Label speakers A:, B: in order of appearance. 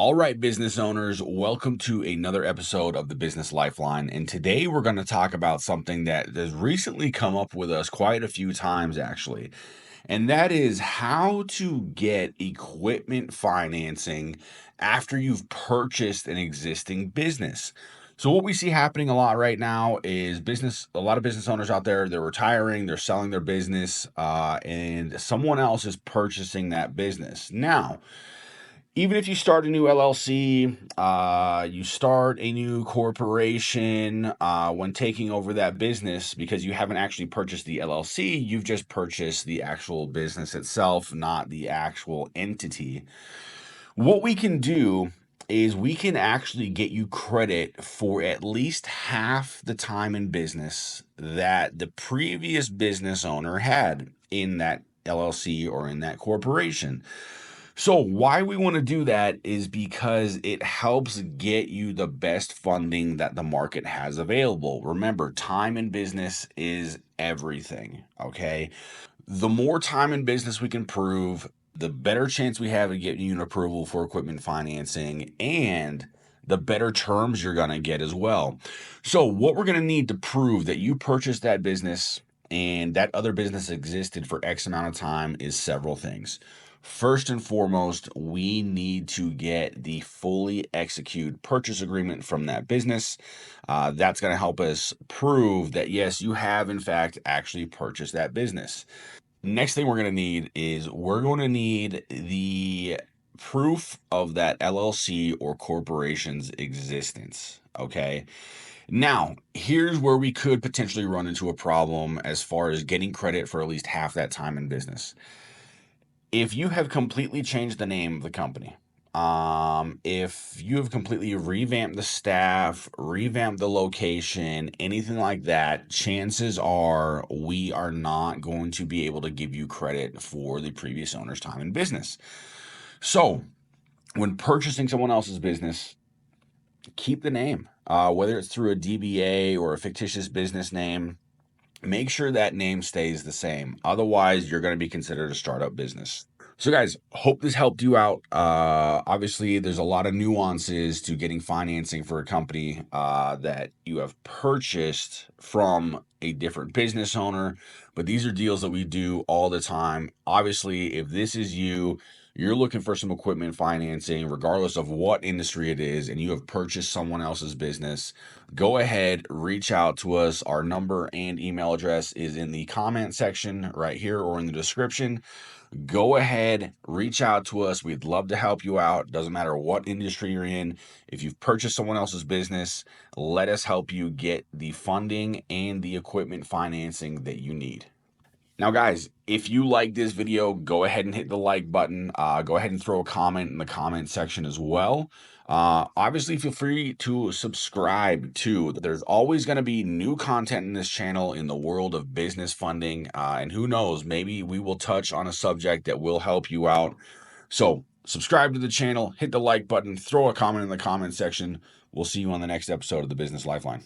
A: All right, business owners, welcome to another episode of the Business Lifeline. And today we're going to talk about something that has recently come up with us quite a few times, actually. And that is how to get equipment financing after you've purchased an existing business. So what we see happening a lot right now is a lot of business owners out there, they're retiring, they're selling their business, and someone else is purchasing that business. Now, even if you start a new LLC, you start a new corporation, when taking over that business, because you haven't actually purchased the LLC, you've just purchased the actual business itself, not the actual entity. What we can do is we can actually get you credit for at least half the time in business that the previous business owner had in that LLC or in that corporation. So why we want to do that is because it helps get you the best funding that the market has available. Remember, time in business is everything, okay? The more time in business we can prove, the better chance we have of getting you an approval for equipment financing and the better terms you're going to get as well. So what we're going to need to prove that you purchased that business and that other business existed for X amount of time is several things. First and foremost, we need to get the fully execute purchase agreement from that business. That's going to help us prove that, yes, you have, in fact, actually purchased that business. Next thing we're going to need is we're going to need the proof of that LLC or corporation's existence. Okay. Now, here's where we could potentially run into a problem as far as getting credit for at least half that time in business. If you have completely changed the name of the company, if you have completely revamped the staff, revamped the location, anything like that, chances are we are not going to be able to give you credit for the previous owner's time in business. So, when purchasing someone else's business, keep the name, whether it's through a DBA or a fictitious business name. Make sure that name stays the same. Otherwise, you're going to be considered a startup business. So, guys, hope this helped you out. Obviously, there's a lot of nuances to getting financing for a company that you have purchased from a different business owner, but these are deals that we do all the time. Obviously, if this is you, you're looking for some equipment financing, regardless of what industry it is, and you have purchased someone else's business, go ahead, reach out to us. Our number and email address is in the comment section right here or in the description. Go ahead, reach out to us. We'd love to help you out. Doesn't matter what industry you're in. If you've purchased someone else's business, let us help you get the funding and the equipment financing that you need. Now, guys, if you like this video, go ahead and hit the like button. Go ahead and throw a comment in the comment section as well. Obviously, feel free to subscribe too. There's always going to be new content in this channel in the world of business funding. And who knows, maybe we will touch on a subject that will help you out. So subscribe to the channel, hit the like button, throw a comment in the comment section. We'll see you on the next episode of the Business Lifeline.